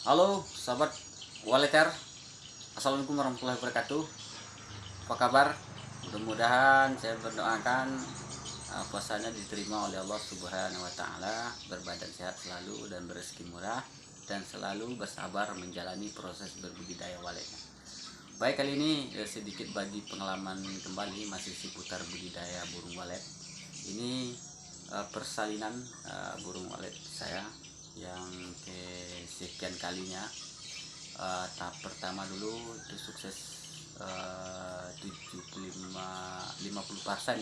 Halo sahabat Walleter, Assalamualaikum warahmatullahi wabarakatuh. Apa kabar? Mudah-mudahan saya berdoakan puasanya diterima oleh Allah Subhanahu wa taala, berbadan sehat selalu dan berrezeki murah dan selalu bersabar menjalani proses berbudidaya waletnya. Baik, kali ini sedikit bagi pengalaman kembali masih seputar budidaya burung walet. Ini persalinan burung walet saya yang kesekian kalinya. Tahap pertama dulu itu sukses 50%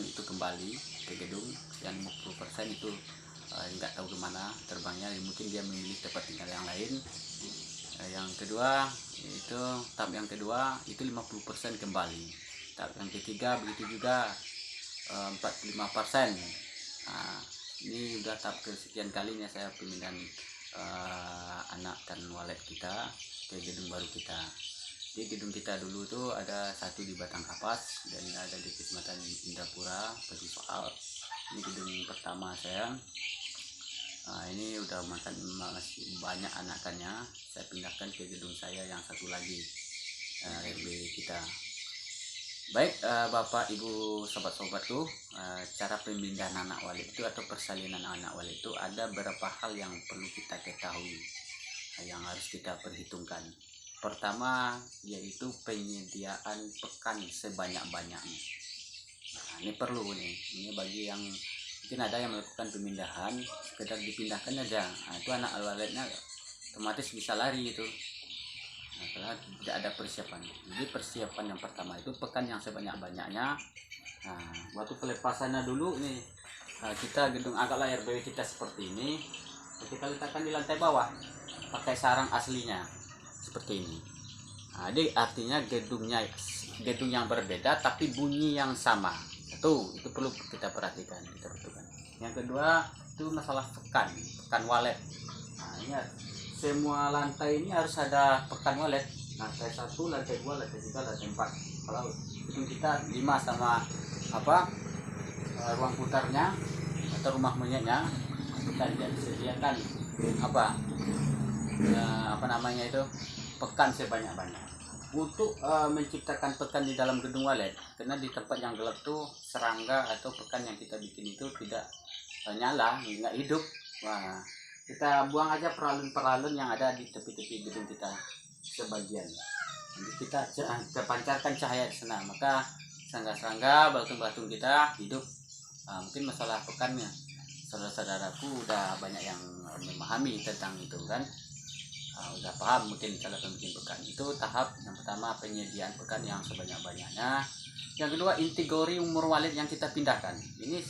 itu kembali ke gedung, yang 50% itu nggak tahu kemana terbangnya, mungkin dia memilih tempat tinggal yang lain. Yang kedua itu tahap yang kedua itu 50% kembali. Tahap yang ketiga begitu juga 45%. Nah, ini udah tahap kesekian kalinya saya pemindahan anak dan walet kita ke gedung baru kita. Di gedung kita dulu tuh ada satu di Batang Kapas dan ada di Kecamatan Indrapura, Batu Soal. Ini gedung pertama saya. Nah, ini udah masih banyak anakannya. Saya pindahkan ke gedung saya yang satu lagi, RB kita. Baik, Bapak Ibu sobat-sobatku, cara pemindahan anak walet itu atau persalinan anak walet itu ada beberapa hal yang perlu kita ketahui, yang harus kita perhitungkan. Pertama yaitu penyediaan pekan sebanyak-banyaknya. Nah, ini perlu nih, ini bagi yang mungkin ada yang melakukan pemindahan sekedar dipindahkan aja. Nah, itu anak waletnya otomatis bisa lari itu. Nah, karena tidak ada persiapan. Jadi persiapan yang pertama itu pekan yang sebanyak-banyaknya. Nah, waktu pelepasannya dulu ini kita gedung agak layar RBW kita seperti ini, kita letakkan di lantai bawah pakai sarang aslinya seperti ini. Nah, jadi artinya gedung yang berbeda tapi bunyi yang sama. Itu perlu kita perhatikan. Yang kedua itu masalah pekan walet. Nah, ini semua lantai ini harus ada pekan walet. Lantai 1, lantai 2, lantai 3, lantai 4. Kalau gedung kita 5 sama ruang putarnya atau rumah monyetnya, kita disediakan pekan sebanyak-banyak untuk menciptakan pekan di dalam gedung walet. Karena di tempat yang gelap tuh serangga atau pekan yang kita bikin itu tidak nyala, nggak hidup. Wah, kita buang aja peralun-peralun yang ada di tepi-tepi gedung kita sebagian. Jadi kita pancarkan cahaya di sana, maka serangga-serangga, belatung-belatung kita hidup. Mungkin masalah pekannya saudara-saudaraku udah banyak yang memahami tentang itu kan. Udah paham mungkin cara bikin pekan. Itu tahap yang pertama, penyediaan pekan yang sebanyak-banyaknya. Yang kedua, kategori umur walet yang kita pindahkan. Ini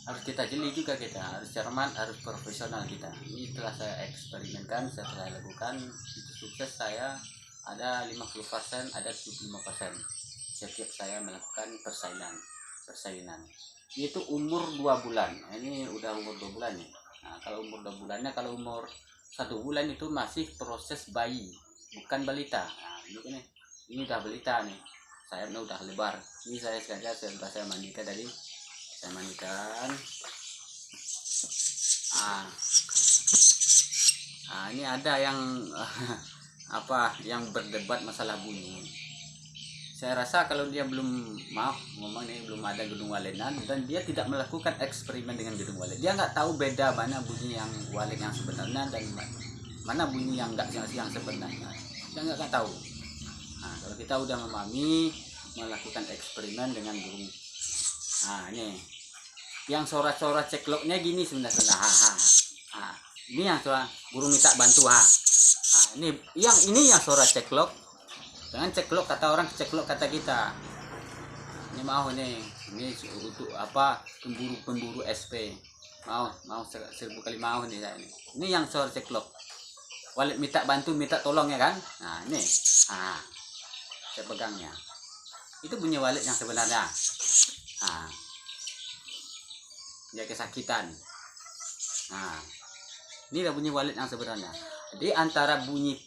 harus kita jeli juga, kita harus cermat, harus profesional kita. Ini telah saya eksperimenkan, saya lakukan, itu sukses. Saya ada 50%, ada 75% setiap saya melakukan persalinan. Itu umur 2 bulan. Ini udah umur 2 bulan nih. Nah, kalau umur 2 bulannya, kalau umur 1 bulan itu masih proses bayi, bukan balita. Nah, ini udah balita nih, sayapnya udah lebar. Ini saya sengaja saya mandikan tadi, saya mandikan. Ini ada yang yang berdebat masalah bunyi. Saya rasa kalau dia belum mau ngomong nih, belum ada gedung waletan dan dia tidak melakukan eksperimen dengan gedung walet, dia nggak tahu beda mana bunyi yang walet yang sebenarnya dan mana bunyi yang enggak yang sebenarnya. Dia nggak tahu. Nah, kalau kita udah memahami, melakukan eksperimen dengan burung. Nah, ini yang sorak-sorak cekloknya gini sebenarnya. Ini yang sorak burung minta bantu. Ini yang sorak ceklok. Jangan ceklok kata orang, ceklok kata kita. Ini mau nih, ini untuk pemburu SP. Mau 1000 kali mau nih saya ini. Ini yang soal ceklok. Walet minta bantu, minta tolong ya kan? Nah, ini. Saya pegangnya. Itu bunyi walet yang sebenarnya. Dia kesakitan. Nah, ini dah bunyi walet yang sebenarnya. Jadi antara bunyi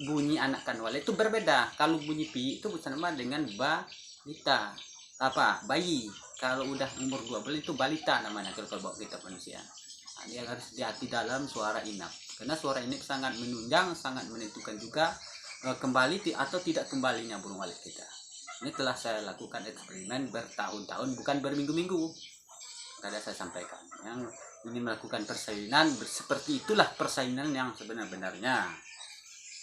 bunyi anakan walet itu berbeda. Kalau bunyi pi itu sama dengan balita, bayi. Kalau udah umur 2 bulan itu balita namanya kalau bawa kita manusia. Dia harus hati dalam suara inap. karena suara ini sangat menunjang, sangat menentukan juga kembali atau tidak kembalinya burung walet kita. Ini telah saya lakukan eksperimen bertahun-tahun, bukan berminggu-minggu. Tadi saya sampaikan, yang ini melakukan persalinan, seperti itulah persalinan yang sebenar-benarnya.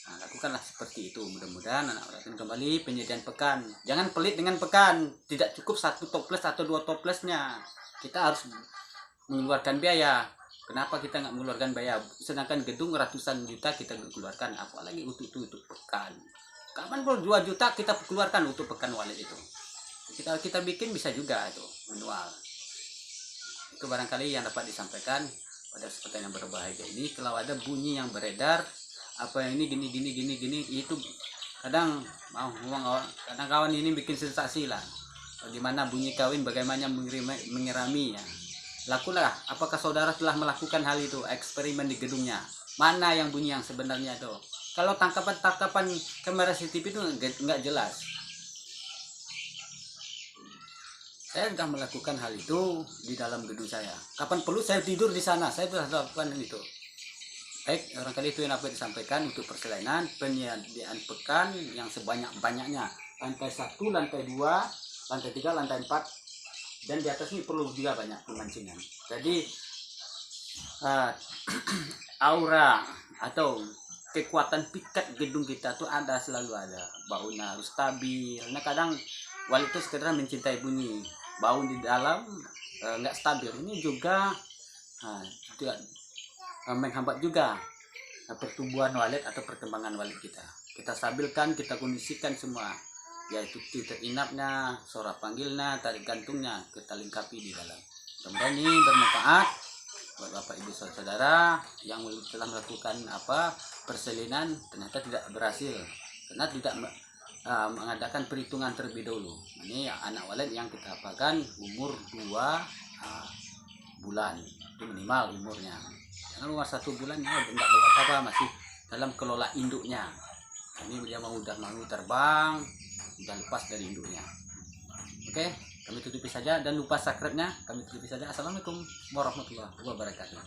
Nah, lakukanlah seperti itu. Mudah-mudahan anak walet kembali penyediaan pekan. Jangan pelit dengan pekan. Tidak cukup 1 toples atau 2 toplesnya. Kita harus mengeluarkan biaya. Kenapa kita nggak mengeluarkan biaya? Sedangkan gedung ratusan juta kita keluarkan, apalagi untuk pekan. Kapan pun 2 juta kita keluarkan untuk pekan walet itu. Kita bikin bisa juga itu manual. Itu barangkali yang dapat disampaikan pada kesempatan yang berbahagia ini. Kalau ada bunyi yang beredar, apa yang ini gini, itu kadang mau ngomong, kadang kawan ini bikin sensasi lah. Bagaimana bunyi kawin, bagaimana menyirami ya. Lakulah, apakah saudara telah melakukan hal itu, eksperimen di gedungnya? Mana yang bunyi yang sebenarnya itu? Kalau tangkapan kamera CCTV itu nggak jelas. Saya sudah melakukan hal itu di dalam gedung saya. Kapan perlu saya tidur di sana, saya sudah lakukan itu. Baik, barangkali itu yang dapat disampaikan untuk persalinan penyediaan pekan yang sebanyak-banyaknya. Lantai 1, lantai 2, lantai 3, lantai 4, dan di atas ini perlu juga banyak pemancingan. Jadi aura atau kekuatan pikat gedung kita tuh selalu ada. Baunya harus stabil. Nah kadang walet itu sekedar mencintai bunyi, bau di dalam nggak stabil. Ini juga menghambat juga pertumbuhan walet atau perkembangan walet kita. Kita stabilkan, kita kondisikan semua, yaitu titik inapnya, suara panggilnya, tarik gantungnya, kita lengkapi di dalam. Mudah-mudahan ini bermanfaat buat Bapak Ibu saudara yang telah melakukan persalinan, ternyata tidak berhasil karena tidak mengadakan perhitungan terlebih dahulu. Ini anak walet yang kita apakan umur 2 bulan itu minimal umurnya. Jangan umur 1 bulan ya enggak ada apa-apa, masih dalam kelola induknya. Ini dia udah mau terbang, udah lepas dari induknya. Oke, kami tutupi saja dan lupa subscribe-nya, kami tutupi saja. Assalamualaikum warahmatullahi wabarakatuh.